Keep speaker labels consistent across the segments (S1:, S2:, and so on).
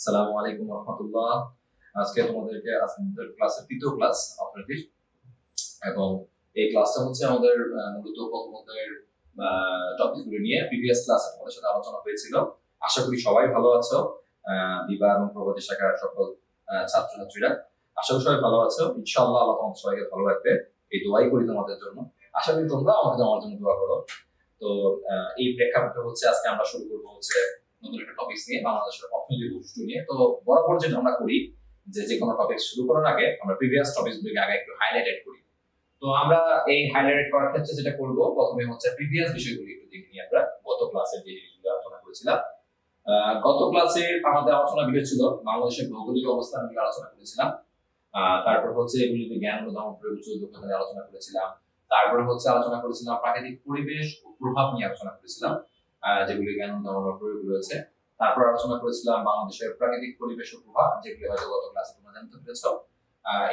S1: আসসালামু আলাইকুম রহমতুল্লাহ। আজকে তোমাদেরকে আমাদের ক্লাসের তৃতীয় ক্লাস অর্থনীতির, এবং এই ক্লাসটা হচ্ছে আমাদের মূলত প্রথমদের টপিকগুলো নিয়ে প্রিভিয়াস ক্লাসে তোমাদের সাথে আলোচনা হয়েছিল। আশা করি সবাই ভালো আছো, দিবা এবং প্রগতি শাখার সকল ছাত্রছাত্রীরা। আশা করি সবাই ভালো আছো। ইনশাআল্লাহ আল্লাহ তোমাদের সবাইকে ভালো রাখবে, এই দোয়াই করি তোমাদের জন্য। আশা করি তোমরা আমাদের আমার জন্য দোয়া করো। তো এই প্রেক্ষাপটে হচ্ছে আজকে আমরা শুরু করবো হচ্ছে নতুন একটা টপিক নিয়ে, বাংলাদেশের অর্থনৈতিক বৈশিষ্ট্য নিয়ে। তো বরাবর যেটা আমরা করি যে কোনো টপিক শুরু করার আগে আমরা প্রিভিয়াস টপিকগুলোকে আগে একটু হাইলাইটেড করি। তো আমরা এই হাইলাইট করার ক্ষেত্রে যেটা করব, প্রথমে হচ্ছে প্রিভিয়াস বিষয়গুলো একটু দেখে নিই। আমরা গত ক্লাসে যে জিনিসগুলো আলোচনা করেছিলাম, গত ক্লাসে আমাদের আলোচনা বিষয় ছিল বাংলাদেশের ভৌগোলিক অবস্থান নিয়ে আলোচনা করেছিলাম। তারপর হচ্ছে এগুলিতে জ্ঞান উদাহরণ প্রয়োগ দক্ষতা নিয়ে আলোচনা করেছিলাম। তারপরে হচ্ছে আলোচনা করেছিলাম প্রাকৃতিক পরিবেশ ও প্রভাব নিয়ে আলোচনা করেছিলাম, যেগুলি জ্ঞান উদাহরণ প্রয়োগ রয়েছে। তারপর আলোচনা করেছিলাম বাংলাদেশের প্রাকৃতিক পরিবেশ ও প্রভাব, যেগুলি হয়তো গত ক্লাসে তোমরা জানতে পেরেছো।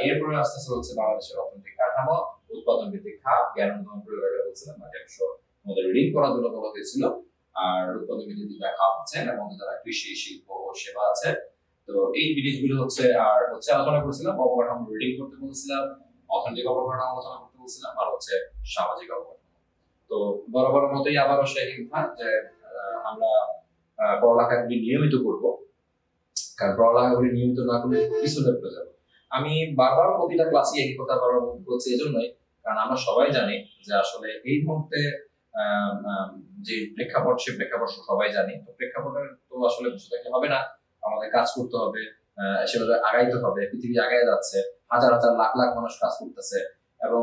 S1: এরপরে আস্তে আস্তে হচ্ছে বাংলাদেশের অর্থনৈতিক কাঠামো, উৎপাদন ভিত্তিক খাত, জ্ঞান উদাহরণ প্রয়োগ বলছিলাম, অংশ আমাদের রিডিং করার জন্য বলা হয়েছিল। আর উৎপাদন ভিত্তিক খাত আছে, এবং যারা কৃষি, শিল্প ও সেবা আছে। তো এই জিনিসগুলো হচ্ছে আর হচ্ছে আলোচনা করেছিলাম। অবকাঠামো রিডিং করতে বলেছিলাম, অর্থনৈতিক অবকাঠামো আলোচনা করতে বলছিলাম, আর হচ্ছে সামাজিক অবকাঠামো। তো বরাবর মতোই আবারও সেই কথা যে আমরা পড়ালেখাগুলি নিয়মিত করব, কারণ পড়ালেখাগুলি নিয়মিত না করলে পিছনে পড়ে যাবো। আমি বারবার প্রতিটা ক্লাসে এই কথা বারবার বলছি এজন্যই, কারণ আমরা সবাই জানি যে আসলে এই মুহূর্তে যে প্রেক্ষাপট, সে প্রেক্ষাপট সবাই জানি। তো প্রেক্ষাপটের তো আসলে বসে থাকলে হবে না, আমাদের কাজ করতে হবে, সেভাবে আগাইতে হবে। পৃথিবী আগায় যাচ্ছে, হাজার হাজার লাখ লাখ মানুষ কাজ করতেছে, এবং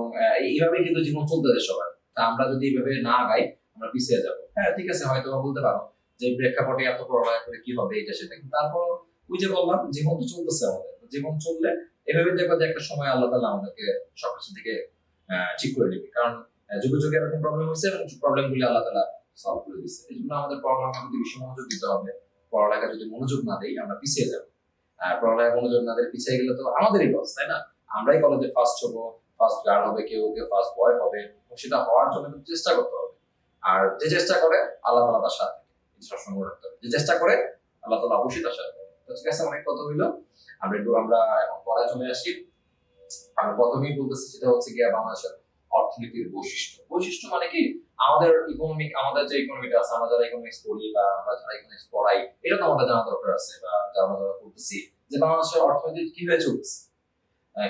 S1: এইভাবেই কিন্তু জীবন চলতেছে সবার। তা আমরা যদি এইভাবে না আগাই, আমরা পিছিয়ে যাবো। হ্যাঁ ঠিক আছে, হয়তো বলতে পারো যে প্রেক্ষাপটে এত পড়ালেখা করে কি হবে, এটা সেটা, কিন্তু তারপর ওই যে বললাম, জীবন তো চলতেছে আমাদের। জীবন চললে এভাবে দেখবো যে একটা সময় আল্লাহ তাআলা আমাদেরকে সবকিছু থেকে ঠিক করে নেবে। কারণ যুগে যুগে এরকম প্রবলেম হয়েছে, এবং প্রবলেম গুলি আল্লাহ তাআলা সলভ করে দিচ্ছে। এই জন্য আমাদের পড়ালেখার প্রতি বেশি মনোযোগ দিতে হবে। পড়ালেখা যদি মনোযোগ না দেই, আমরা পিছিয়ে যাবো। আর পড়ালেখা মনোযোগ না দিয়ে পিছিয়ে গেলে তো আমাদেরই লস, তাই না? আমরাই কলেজে ফার্স্ট হবো, ফার্স্ট গার্ড হবে, কেউ ফার্স্ট বয় হবে, সেটা হওয়ার জন্য কিন্তু চেষ্টা করতে হবে। আর যে চেষ্টা করে আল্লাহ তাআলা তার সাথে, সবসময় রাখতে হবে। যে চেষ্টা করে আল্লাহ তাআলা অবশ্যই তার সাথে। তো ঠিক আছে, অনেক কথা হইলো। আমরা এখন পড়ায় চলে আসি। আমরা প্রথমেই বলতেছি সেটা হচ্ছে গিয়া বাংলাদেশের অর্থনীতির বৈশিষ্ট্য। বৈশিষ্ট্য মানে কি, আমাদের ইকোনমিক, আমাদের যে ইকোনমিটা আছে, আমরা যারা ইকোনমিক্স পড়ি বা আমরা যারা ইকোনমিক্স পড়াই, এটা তো আমাদের জানা দরকার আছে, বা আমরা যারা পড়তেছি যে বাংলাদেশের অর্থনীতি কিভাবে চলছে,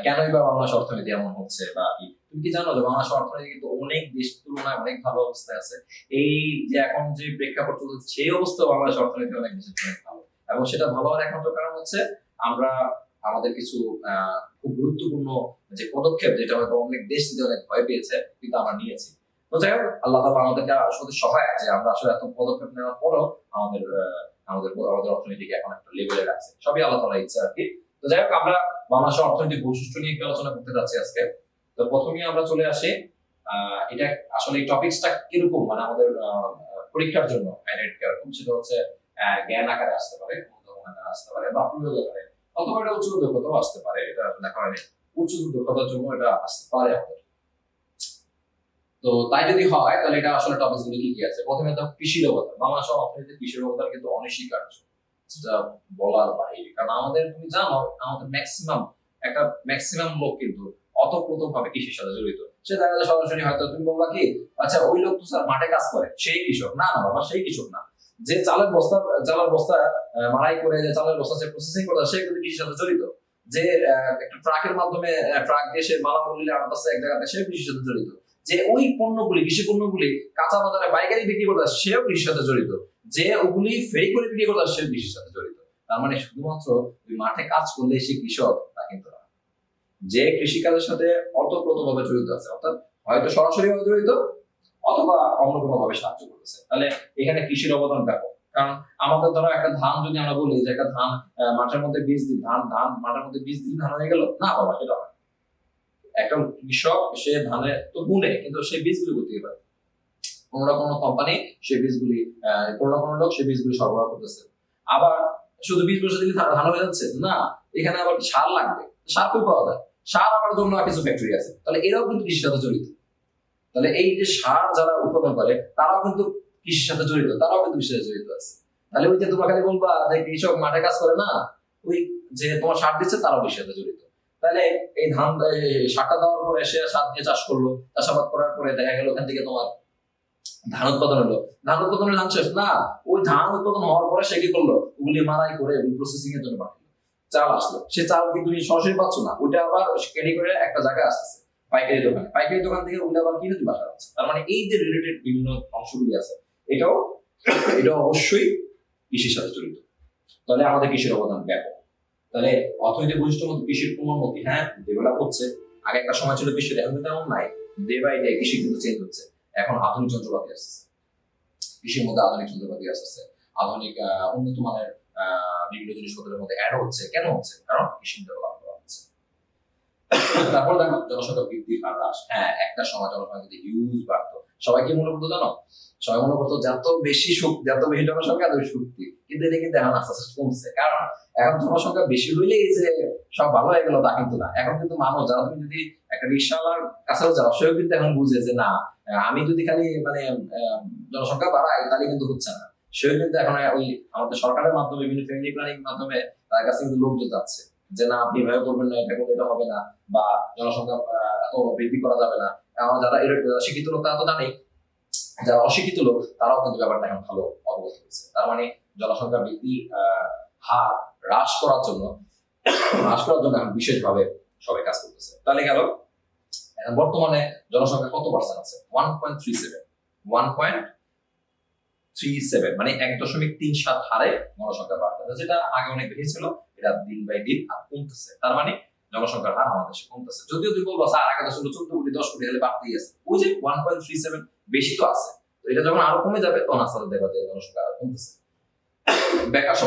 S1: কেনই বা বাংলাদেশ অর্থনীতি এমন হচ্ছে বা কি। তুমি কি জানো যে বাংলাদেশ অর্থনীতি কিন্তু অনেক দেশ তুলনায় অনেক ভালো অবস্থায় আছে। এই যে এখন যে প্রেক্ষাপট চলছে, সেই অবস্থায় বাংলাদেশ অর্থনীতি অনেক বেশি ভালো, এবং সেটা ভালো হওয়ার একমাত্র কারণ হচ্ছে আমরা আমাদের কিছু খুব গুরুত্বপূর্ণ যে পদক্ষেপ, যেটা হয়তো অনেক দেশ থেকে অনেক ভয় পেয়েছে, কিন্তু আমরা নিয়েছি। তো যাই হোক, আল্লাহ তাআলা আমাদেরকে আসলে সহায় যে আমরা আসলে এত পদক্ষেপ নেওয়ার পরও আমাদের আমাদের আমাদের অর্থনীতিকে এখন একটা লেভেলে রাখছে। সবই আল্লাহ তাআলার ইচ্ছা আর কি। তো যাই হোক, আমরা বাংলাদেশের অর্থনৈতিক বৈশিষ্ট্য নিয়ে আলোচনা করতে যাচ্ছি আজকে। তো প্রথমেই আমরা চলে আসি, এটা আসলে এই টপিকসটা কিরকম, মানে আমাদের পরীক্ষার জন্য হাইলাইট কিরকম, সেটা হচ্ছে জ্ঞান আকারে আসতে পারে, অনুধাবন আকারে আসতে পারে, বা প্রয়োগ আকারে, অথবা এটা উচ্চ দক্ষতাও আসতে পারে। এটা দেখা হয়নি, উচ্চ দক্ষতার জন্য এটা আসতে পারে আমাদের। তো তাই যদি হয়, তাহলে এটা আসলে টপিকস গুলো কি কি আছে। প্রথমে তো কৃষির অবদান। বাংলাদেশের অর্থনীতিতে কৃষির অবদান কিন্তু অনস্বীকার্য, যেটা বলার বাইরে। কারণ আমাদের, তুমি জানো, আমাদের ম্যাক্সিমাম লোক কিন্তু অতপ্রতভাবে কৃষির সাথে জড়িত। সে দেখা যায় সরাসরি, হয়তো তুমি বলবা কি, আচ্ছা ওই লোক তো স্যার মাঠে কাজ করে, সেই কৃষক। না না বাবা, সেই কৃষক না। যে চালের বস্তা মারাই করে, যে চালের বস্তা যে প্রসেসিং করে, সে কিন্তু কৃষির সাথে জড়িত। যে একটা ট্রাকের মাধ্যমে ট্রাক দিয়ে সে মালামাল আনতেছে এক জায়গাতে, সে কৃষির সাথে জড়িত। যে ওই পণ্যগুলি, কৃষি পণ্যগুলি কাঁচা বাজারে পাইকারি বিক্রি করতে, সেও কৃষির সাথে জড়িত। যে ওগুলি ফেরি করে বিক্রি করতে, সেও কৃষির সাথে জড়িত। তার মানে শুধুমাত্র ওই মাঠে কাজ করলে সে কৃষক তা কিন্তু না। যে কৃষিকাজের সাথে অতপ্রতভাবে জড়িত আছে, অর্থাৎ হয়তো সরাসরি ভাবে জড়িত, অথবা অন্য কোনো ভাবে সাহায্য করতেছে, তাহলে এখানে কৃষির অবদান ব্যাপক। কারণ আমাদের ধরো একটা ধান যদি আমরা বলি যে একটা ধান মাঠের মধ্যে বীজ দিই, ধান মাঠের মধ্যে বীজ দিলে ধান হয়ে গেল, না বাবা, সেটা হয়। একটা কৃষক সে ধানে তো বুনে, কিন্তু সে বীজগুলি করতে পারে। কোনো না কোনো কোম্পানি সে বীজগুলি, কোনো না কোনো লোক সে বীজগুলি সরবরাহ করতেছে। আবার শুধু বীজ বসে দিলে ধান হয়ে যাচ্ছে না, এখানে আবার সার লাগবে। সার কই পাওয়া যায়? সার আবার জন্য কিছু ফ্যাক্টরি আছে, তাহলে এরাও কিন্তু কৃষির সাথে জড়িত। তাহলে এই যে সার যারা উৎপাদন করে, তারাও কিন্তু কৃষির সাথে জড়িত, তারাও কিন্তু কৃষির সাথে জড়িত আছে। তাহলে ওই যে তোমরা খালি বলবা যে কৃষক মাঠে কাজ করে না, ওই যে তোমার সার দিচ্ছে তারাও বেশি সাথে জড়িত। তাহলে এই ধান সারটা দেওয়ার পরে সে সার দিয়ে চাষ করলো, চাষাবাদ করার পরে দেখা গেল ওখান থেকে তোমার ধান উৎপাদন হলো, ধান উৎপাদনের ধান শেষ না, ওই ধান উৎপাদন হওয়ার পরে সে কি করলো, ওগুলি মারাই করে প্রসেসিং এর জন্য পাঠালো, চাল আসলো, সে চাল কি তুমি সরাসরি পাচ্ছ না, ওটা আবার ক্যারি করে একটা জায়গায় আসতেছে পাইকারি দোকানে, পাইকারি দোকান থেকে ওগুলো আবার কিনে তুমি বাসা যাচ্ছে। তার মানে এই যে রিলেটেড বিভিন্ন অংশগুলি আছে, এটাও অবশ্যই কৃষির সাথে জড়িত। তাহলে আমাদের কৃষির অবদান ব্যাপক। তাহলে অর্থনৈতিক বৈশিষ্ট্যের মধ্যে কৃষির ক্রমোন্নতি, হ্যাঁ ডেভেলপ হচ্ছে। আগে একটা সময় ছিল কৃষির, এখন কিন্তু এমন নাই। ডে বাই ডে কৃষি কিন্তু চেঞ্জ হচ্ছে। এখন আধুনিক যন্ত্রপাতি আসছে, কৃষির মধ্যে আধুনিক যন্ত্রপাতি আসছে, আধুনিক উন্নত মানের বিভিন্ন জিনিসপত্রের মধ্যে অ্যাড হচ্ছে। কেন হচ্ছে? কারণ কৃষি ডেভেলপ করা হচ্ছে। তারপর দেখো জনসংখ্যা বৃদ্ধির হার হ্রাস। হ্যাঁ, একটা সময় জনসংখ্যা কিন্তু হিউজ বাড়তো। সবাই কি মনে করতো জানো? সবাই মনে করতো যত বেশি জনসংখ্যা এত বেশি শক্তি, কিন্তু এটা কিন্তু এখন আস্তে আস্তে কমছে। কারণ এখন জনসংখ্যা বেশি হইলেই যে সব ভালো হয়ে গেল তা কিন্তু না। এখন কিন্তু মানুষ, যারা তুমি যদি একটা রিক্সাওয়ালার কাছেও যাও, সেও কিন্তু এখন বুঝে যে না, আমি যদি খালি মানে জনসংখ্যা বাড়াই তাহলে কিন্তু হচ্ছে না। সেও কিন্তু এখন ওই আমাদের সরকারের মাধ্যমে বিভিন্ন ফ্যামিলি প্ল্যানিং মাধ্যমে তার কাছে কিন্তু লোকজন যাচ্ছে যে না, আপনি এভাবে করবেন না, এটা করলে এটা হবে না, বা জনসংখ্যা এত বৃদ্ধি করা যাবে না। যারা শিক্ষিত লোক তারা তো জানেই, যারা অশিক্ষিত লোক তারাও কিন্তু ব্যাপারটা এখন ভালো অবগত হয়েছে। তার মানে জনসংখ্যা বৃদ্ধি হার হ্রাস করার জন্য এখন বিশেষভাবে সবাই কাজ করতেছে। তাহলে গেল বর্তমানে জনসংখ্যা কত পার্সেন্ট আছে? 1.37, মানে 1.37 হারে জনসংখ্যা বাড়তেছে, যেটা আগে অনেক বেশি ছিল, এটা দিন বাই দিন কমতেছে। তার মানে জনসংখ্যার হার আমাদের দেশে কমতেছে। যদিও তুই বলবো স্যার আগে তো ছিল 14 কোটি 10 কোটি হলে বাড়তেই আছে, ওই যে 1.37 বেশি তো আছে। তো এটা যখন আরো কমে যাবে তখন আস্তে আস্তে দেখবা যে জনসংখ্যা আরো কমতেছে। বেকার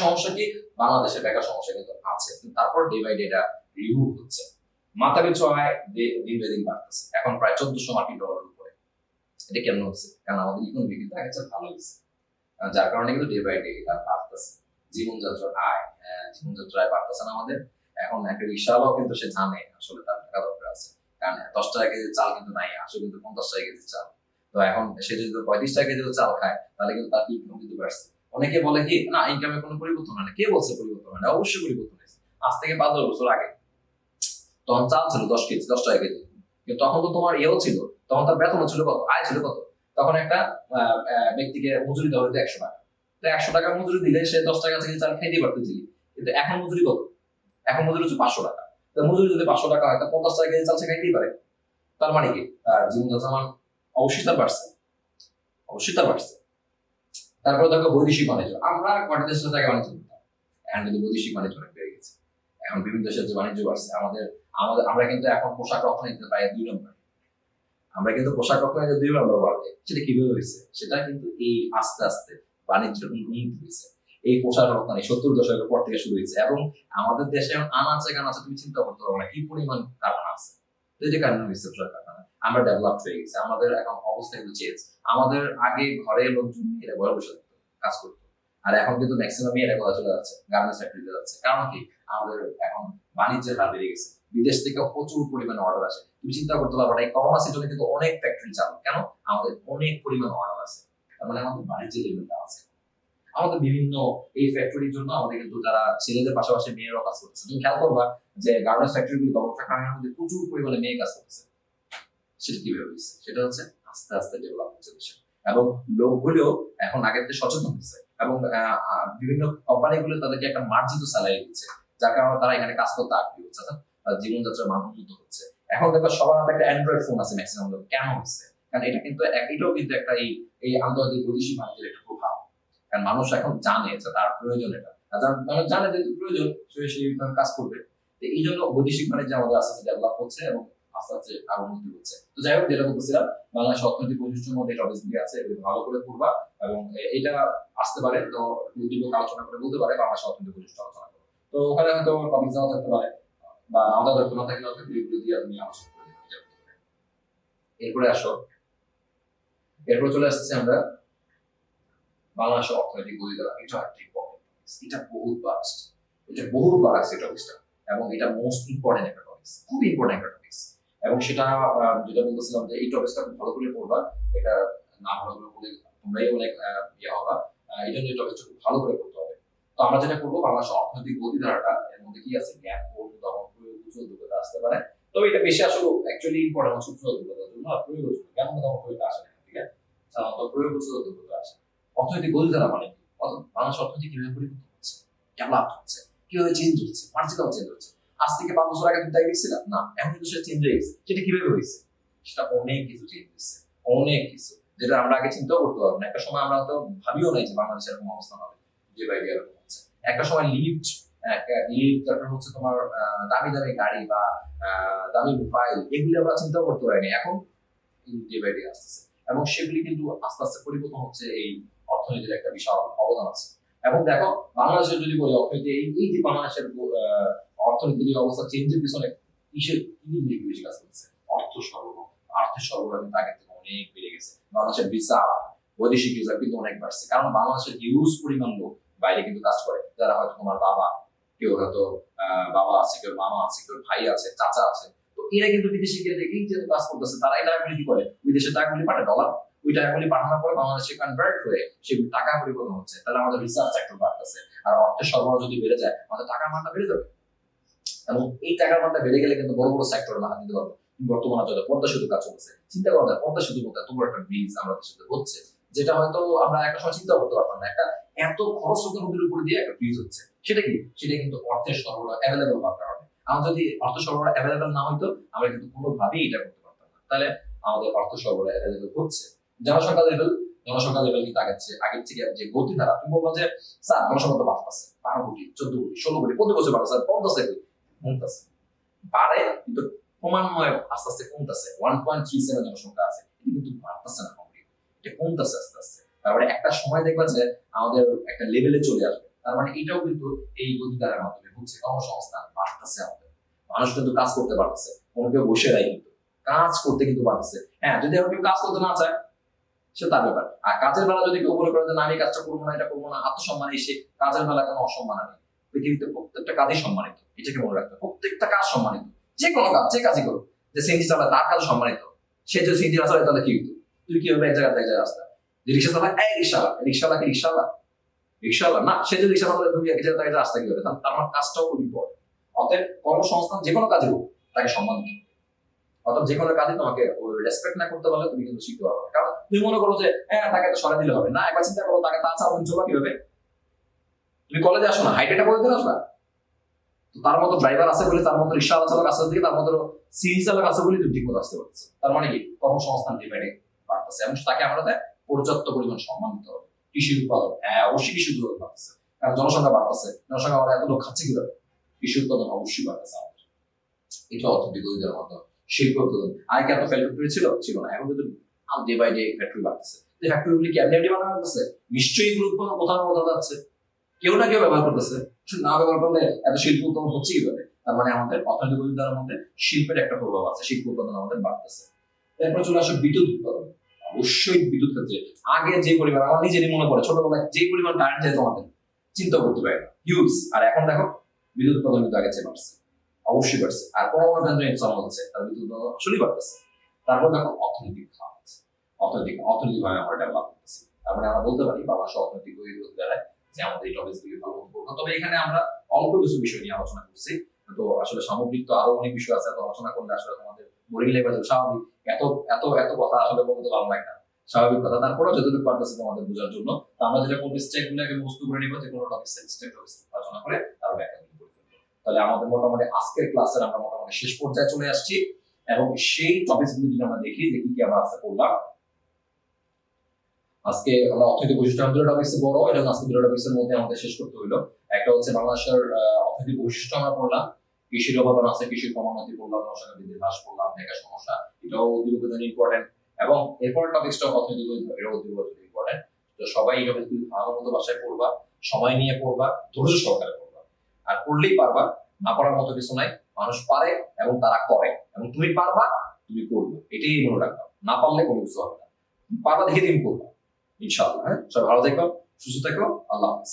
S1: সমস্যা কি? বাংলাদেশে বেকার সমস্যা কিন্তু আছে, তারপর ডে বাই ডে এটা রিমুভ হচ্ছে। মাথা পিছু আয় দিন বাই দিন বাড়তেছে, এখন প্রায় 1400 মার্কিন ডলারের উপরে। এটা কেন হচ্ছে? কারণ আমাদের ইকোনমি কিন্তু আগে ভালো হয়েছে, যার কারণে কিন্তু ডে বাই ডে এটা বাড়তেছে। জীবনযাত্রার আয় বাড়তেছে না আমাদের। এখন একটা রিক্সাওয়ালাও কিন্তু সে জানে আসলে তার টাকা দরকার আছে, কারণ 10 টাকা কেজি চাল কিন্তু নাই, আসলে কিন্তু 50 টাকা কেজি চাল। তো এখন সে যদি 35 টাকা কেজি চাল খায়, তাহলে কিন্তু তার ইনকাম কিন্তু বাড়ছে। অনেকে বলে কি না, ইনকামের কোনো পরিবর্তন হয় না। কে বলছে পরিবর্তন হয় না? অবশ্যই পরিবর্তন হয়েছে। আজ থেকে 5-10 বছর আগে তখন চাল ছিল 10 টাকা কেজি, কিন্তু তখন তো তোমার ইয়েও ছিল, তখন তার বেতন ছিল কত, আয় ছিল কত? তখন একটা ব্যক্তিকে মজুরি দেওয়া হতো 100 টাকা। তো 100 টাকা মজুরি দিলে সে 10 টাকা থেকে চাল খাইতে পারতেছিল। কিন্তু এখন মজুরি কত? এখন মজুরি হচ্ছে 500 টাকা। তো মজুরি যদি 500 টাকা হয়, তা 50 টাকা কেজি চাল সে খাইতেই পারে। তার মানে কি জীবনযাত্রার মান অবশ্যই তার বাড়ছে। তারপরে দেখো বৈদেশিক বাণিজ্য। আমরা কয়টা দেশের সাথে বাণিজ্য করতাম, এখন কিন্তু বৈদেশিক বাণিজ্য অনেক বেড়ে গেছে। এখন বিভিন্ন দেশের যে বাণিজ্য বাড়ছে, আমরা কিন্তু এখন পোশাক রপ্তানিতে প্রায় 2 নম্বর। আমরা কিন্তু পোশাক রপ্তানিতে 2 নম্বর বাড়বে। সেটা কিভাবে হয়েছে? সেটা কিন্তু এই আস্তে আস্তে বাণিজ্যের উন্নতি হয়েছে। এই পোশাক রপ্তানি 70 দশকের পর থেকে শুরু হয়েছে, এবং আমাদের দেশে আনাচে কানাচে তুমি চিন্তা করতে পারো না কি পরিমাণ কারখানা আছে। তো এটা কারণ হয়েছে পোশাক কারখানা। আমরা ডেভেলপ হয়ে গেছে, আমাদের এখন অবস্থা কিন্তু চেঞ্জ। আমাদের আগে ঘরে লোকজন এরা ঘরে বসে থাকতো, কাজ করতো, আর এখন কিন্তু ম্যাক্সিমাম এরা কোথায় চলে যাচ্ছে? গার্মেন্টস ফ্যাক্টরিতে যাচ্ছে। কারণ কি? আমাদের এখন বাণিজ্যের হার বেড়ে গেছে, বিদেশ থেকে প্রচুর পরিমাণে অর্ডার আসে। তুমি চিন্তা করতে পারবে না, এই করোনা সিজনে কিন্তু অনেক ফ্যাক্টরি চালু। কেন? আমাদের অনেক পরিমাণ অর্ডার আছে, তার মানে আমাদের বাণিজ্যের লেভেলটা আছে। আমাদের বিভিন্ন এই ফ্যাক্টরির জন্য আমাদের কিন্তু যারা ছেলেদের পাশাপাশি মেয়েরাও কাজ করতেছে। তুমি খেয়াল করবা যে গার্মেন্টস ফ্যাক্টরিগুলি কারখানার মধ্যে প্রচুর পরিমাণে মেয়ে কাজ করতেছে। সেটা কিভাবে হয়েছে? সেটা হচ্ছে আস্তে আস্তে ডেভেলপ হচ্ছে দেশে, এবং লোকগুলো এখন আগের থেকে সচেতন হচ্ছে, এবং বিভিন্ন কোম্পানিগুলো তাদেরকে একটা মার্জিত স্যালারি দিচ্ছে, যার কারণে তারা এখানে কাজ করতে আগ্রহী হচ্ছে, জীবনযাত্রার মান উন্নত হচ্ছে। এখন দেখো সবার হাতে একটা অ্যান্ড্রয়েড ফোন আছে ম্যাক্সিমাম লোক। কেন হচ্ছে? কারণ এটাও কিন্তু একটা এই আন্তর্জাতিক বৈদেশিক বাণিজ্যের একটা প্রভাব। কারণ মানুষ এখন জানে যে তার প্রয়োজন এটা, মানুষ জানে যে প্রয়োজন, সেই কাজ করবে। এই জন্য বৈদেশিক বাণিজ্য আমাদের আস্তে আস্তে ডেভেলপ হচ্ছে, এবং আস্তে আস্তে আরো উন্নতি হচ্ছে। তো যাই হোক, যেটা বলতেছিলাম, বাংলাদেশ অর্থনৈতিক বৈশিষ্ট্যের মধ্যে টপিকগুলি আছে, এগুলো ভালো করে পড়বা, এবং এটা আসতে পারে তো দীর্ঘ আলোচনা করে বলতে পারে বাংলাদেশ অর্থনৈতিক বৈশিষ্ট্য আলোচনা করো। তো ওখানে হয়তো টপিক যাওয়া থাকতে পারে, বা আমাদের দক্ষ না থাকলে এগুলো দিয়ে তুমি আলোচনা করে দেবে। এরপরে চলে আসছে আমরা বাংলাদেশের অর্থনৈতিক গতিধারা। এটা একটা ইম্পর্টেন্ট, এটা বহুবার আসছে টপিকটা, এবং এটা মোস্ট ইম্পর্টেন্ট একটা টপিক, খুব ইম্পর্টেন্ট একটা টপিক। এবং সেটা যেটা বলতেছিলাম যে এই টপিকটা খুব ভালো করে পড়বা, এটা না ভালো করে পড়লে তোমরাই অনেক ইয়ে হবা, এই জন্য এই টপিকটা খুব ভালো করে করতে হবে। তো আমরা যেটা করবো, বাংলাদেশের অর্থনৈতিক গতিধারাটা এর মধ্যে কি আছে, জ্ঞান, দমন, প্রয়োগ, কুশল, দক্ষতা আসতে পারে। তবে এটা বেশি আসলে অ্যাকচুয়ালি ইম্পর্টেন্ট হচ্ছে কুশল দক্ষতার জন্য, আর প্রয়োগ হচ্ছে জ্ঞান, দমন, প্রয়োগ আসে না, ঠিক আছে? সাধারণত প্রয়োগ, কুশল, দক্ষতা আসে। অর্থনৈতিক গতিধারা মানে কি? বাংলাদেশ অর্থনীতি কিভাবে পরিবর্তন হচ্ছে, ডেভেলপ হচ্ছে, কিভাবে চেঞ্জ হচ্ছে, মার্জিনাল চেঞ্জ হচ্ছে। আজ থেকে 5 বছর আগে তুমি তাই দেখছিলাম না, এখন কিন্তু সেটা চেঞ্জ হয়ে গেছে। সেটা কিভাবে হয়েছে? সেটা অনেক কিছু চেঞ্জ হচ্ছে, অনেক কিছু, যেটা আমরা আগে চিন্তাও করতে পারবো না। একটা সময় আমরা তো ভাবিও নাই যে বাংলাদেশের এরকম অবস্থা হবে, যে বাইরে এরকম হচ্ছে। একটা সময় লিফট, তারপর হচ্ছে তোমার দামি দামি গাড়ি বা দামি মোবাইল, এগুলি আমরা চিন্তাও করতে পারিনি, এখন ডে বাই ডে আসতেছে। এবং সেগুলি কিন্তু আস্তে আস্তে পরিবর্তন হচ্ছে। এই অর্থনীতির একটা বিশাল অবদান আছে। এবং দেখো, বাংলাদেশের যদি বলি অর্থনীতি, এই যে বাংলাদেশের অর্থনীতির অবস্থা চেঞ্জের পিছনে কিসের বেশি কাজ করছে? অর্থ সরবরাহ। আর্থিক সরবরাহ কিন্তু আগের থেকে অনেক বেড়ে গেছে। বাংলাদেশের ভিসা, বৈদেশিক ভিসা কিন্তু অনেক বাড়ছে, কারণ বাংলাদেশের হিউজ পরিমাণ লোক বাইরে কিন্তু কাজ করে, যারা হয়তো তোমার বাবা, কেউ হয়তো বাবা আছে, কেউ মামা আছে, কেউ ভাই আছে, চাচা আছে। তো এরা কিন্তু বিদেশে গিয়ে দেখেই যেহেতু কাজ করতেছে, তারা এই টাকাগুলি কি করে, বিদেশে টাকাগুলি পাঠায় ডলার, ওই টাকাগুলি পাঠানোর পরে বাংলাদেশে কনভার্ট হয়ে সেগুলি টাকা পরিবর্তন হচ্ছে। তাহলে আমাদের রিসার্চ সেক্টর বাড়তেছে, আর অর্থের সরবরাহ যদি বেড়ে যায়, আমাদের টাকার মানটা বেড়ে যাবে। এবং এই টাকার মানটা বেড়ে গেলে কিন্তু বড় বড় সেক্টরে হাত দিতে পারবো। বর্তমানে যত পদ্মা সেতু কাজ চলছে, চিন্তা করা যায়, পদ্মা সেতু মতো এত বড় একটা ব্রিজ আমাদের সাথে হচ্ছে, যেটা হয়তো আমরা একটা সময় চিন্তা করতে পারতাম না। একটা এত খরচ নদীর উপরে দিয়ে একটা ব্রিজ হচ্ছে, সেটা কি? সেটা কিন্তু অর্থের সরবরাহ অ্যাভেলেবল হওয়ার কারণে। আমার যদি অর্থ সরবরাহ অ্যাভেলেবল না হইতো, আমরা কিন্তু কোনোভাবেই এটা করতে পারতাম না। তাহলে আমাদের অর্থ সরবরাহ অ্যাভেলেবল হচ্ছে। জনসংখ্যা লেভেল কিন্তু আগের থেকে যে গতি দ্বারা, তুমি বলবো যে স্যার জনসংখ্যা তো বাড়তেছে, 12 কোটি, 14 কোটি, 16 কোটি প্রতি বছর বাড়তেছে, 50 কোটি কমতেছে, বাড়ে কিন্তু ক্রমান্বয়ে আস্তে আস্তে কমতেছে। 1.37 জনসংখ্যা আছে, এটা কিন্তু বাড়তেছে না, এটা কমতেছে আস্তে আস্তে। তারপরে একটা সময় দেখবা যে আমাদের একটা লেভেলে চলে আসবে। তার মানে এটাও কিন্তু এই গতিধারার মাধ্যমে হচ্ছে। কর্মসংস্থান বাড়তেছে, আমাদের মানুষ কিন্তু কাজ করতে পারতেছে, কোনো কেউ বসে নাই, কিন্তু কাজ করতে কিন্তু পারতেছে। হ্যাঁ, যদি এখন কেউ কাজ করতে না চায়, সে তার ব্যাপার। আর কাজের বেলা যদি কেউ মনে করে যে না, আমি কাজটা করবো না, এটা করবো না, আত্মসম্মান এসে কাজের বেলা কেন অসম্মান আনে? পৃথিবীতে প্রত্যেকটা কাজই সম্মানিত, এটাকে মনে রাখতে। প্রত্যেকটা কাজ সম্মানিত, যে কোনো কাজ, যে কাজই করো। যে সিএনজি চালায় তার কাজ সম্মানিত, সে যদি সিএনজি না চালায় তাহলে কি হতো? তুই কি হবে এক জায়গা থেকে রাস্তা, যে রিক্সা চালায়, এই রিক্সাওয়ালা, রিক্সাওয়ালা কি রিক্সাওয়ালা না, সে যদি রিক্সা চালায় তুমি এক জায়গা থেকে রাস্তা কি হবে? তার আমার কাজটাও খুব ইম্পর্টেন্ট। অতএব কর্মসংস্থান যে কোনো কাজে হোক, তাকে সম্মান দিতে হবে। অর্থাৎ যে কোনো কাজে তোমাকে রেসপেক্ট না করতে পারলে তুমি কিন্তু শিখতে পারবে। কারণ তুমি মনে করো যে হ্যাঁ, তাকে তো সরাই দিলে হবে না। একবার চিন্তা করো, তাকে তা চাও চলবা কিভাবে? তুমি কলেজে আসো না, হাইটেটা করে দিলে আসবা? তো তার মতো ড্রাইভার আছে বলে, তার মতো রিক্সা চালক আছে দিকে, তার মতো সিএনজি চালক আছে বলে তুমি ঠিক মতো আসতে পারছো। তার মানে কি? কর্মসংস্থান ডিমান্ডে বাড়তেছে, এবং তাকে আমাদের পর্যাপ্ত পরিমাণ সম্মান দিতে হবে। কৃষি উৎপাদন, হ্যাঁ অবশ্যই কৃষি উৎপাদন বাড়তেছে, কারণ জনসংখ্যা বাড়তেছে। জনসংখ্যা আমরা এত লোক খাচ্ছে কিভাবে? কৃষি উৎপাদন অবশ্যই বাড়তেছে আমাদের। এটা অর্থনৈতিক গতিধারার মাধ্যমে। শিল্প উৎপাদন, আগে কি এত ফ্যাক্টরি ছিল না, এখন কিন্তু ডে বাই ডে ফ্যাক্টরি বাড়তেছে। যে ফ্যাক্টরিগুলি কি এমনি বানানো হচ্ছে? নিশ্চয়ই এগুলো উৎপাদন কোথাও না কোথাও যাচ্ছে, কেউ না কেউ ব্যবহার করতেছে। না ব্যবহার করলে এত শিল্প উৎপাদন হচ্ছে কিভাবে? তার মানে আমাদের অর্থনৈতিক গতিধারার মধ্যে শিল্পের একটা প্রভাব আছে, শিল্প উৎপাদন আমাদের বাড়তেছে। এরপর চলে আসে বিদ্যুৎ উৎপাদন। অবশ্যই বিদ্যুৎ ক্ষেত্রে আগে যে পরিমাণ, আমার নিজেরই মনে পড়ে ছোটবেলায় যে পরিমাণ কারেন্ট যেত আমাদের, চিন্তা করতে পারে না, হিউজ। আর এখন দেখো বিদ্যুৎ উৎপাদন কিন্তু আগে চেয়ে বাড়ছে, অবশ্যই বাড়ছে। আর পরমাণু কেন্দ্র ইনস্টল হচ্ছে, তার বিদ্যুৎ উৎপাদন আসলেই বাড়তেছে। তারপর দেখো অর্থনৈতিক খাত, অর্থনৈতিকভাবে আমরা ডেভেলপ করতেছি। তার মানে আমরা বলতে পারি বাংলাদেশ অর্থনৈতিক গতিধারায় যে আমাদের এই টপিকগুলি ভালো করবো। তবে এখানে আমরা অল্প কিছু বিষয় নিয়ে আলোচনা করছি। তো আসলে সামগ্রিক তো আরো অনেক বিষয় আছে, তো আলোচনা করলে আসলে তোমাদের বোরিং লেগে যাবে, স্বাভাবিক। এত এত এত কথা আসলে বলতে ভালো লাগে না, স্বাভাবিক কথা। তারপরেও যতটুকু পারতেছে তোমাদের বোঝার জন্য, তো আমরা যেটা করবো, স্টেপগুলোকে বস্তু করে নিবো, যে কোনো টপিক স্টেপ আলোচনা করে তার ব্যাখ্যা করে ফেলবো। তাহলে আমাদের মোটামুটি আজকের ক্লাসের আমরা মোটামুটি শেষ পর্যায়ে চলে আসছি। এবং সেই টপিকগুলো যদি আমরা দেখি যে কি আমরা আজকে করলাম। আজকে আমরা অর্থনৈতিক বৈশিষ্ট্য, দুটো টপিকস বড়, এবং আজকে দুটো টপিকসের মধ্যে আমাদের শেষ করতে হলো। একটা হচ্ছে বাংলাদেশের অর্থনৈতিক বৈশিষ্ট্য আমরা পড়লাম, কৃষির অবদান আছে, কৃষির ক্রমোন্নতি পড়লাম, জনসংখ্যা বৃদ্ধি হ্রাস পড়লাম, বেকার সমস্যা, এটাও অধিকতর ইম্পর্টেন্ট। এবং এরপর টপিকসটা অর্থনৈতিক এটাও অধিকতর ইম্পর্টেন্ট। তো সবাই এই টপিকগুলি ভালো মতো বাসায় পড়বা, সময় নিয়ে পড়বা, ধৈর্য সহকারে পড়বা। আর পড়লেই পারবা, না পারার মতো কিছু নাই। মানুষ পারে এবং তারা করে, এবং তুমি পারবা, তুমি করবে, এটাই মনে রাখবা। না পারলে কোনো কিছু হবে না, পারবা দেখে তুমি করবা ইনশাআল্লাহ। হ্যাঁ, সবাই ভালো থেকো, সুস্থ থেকো, আল্লাহ হাফেজ।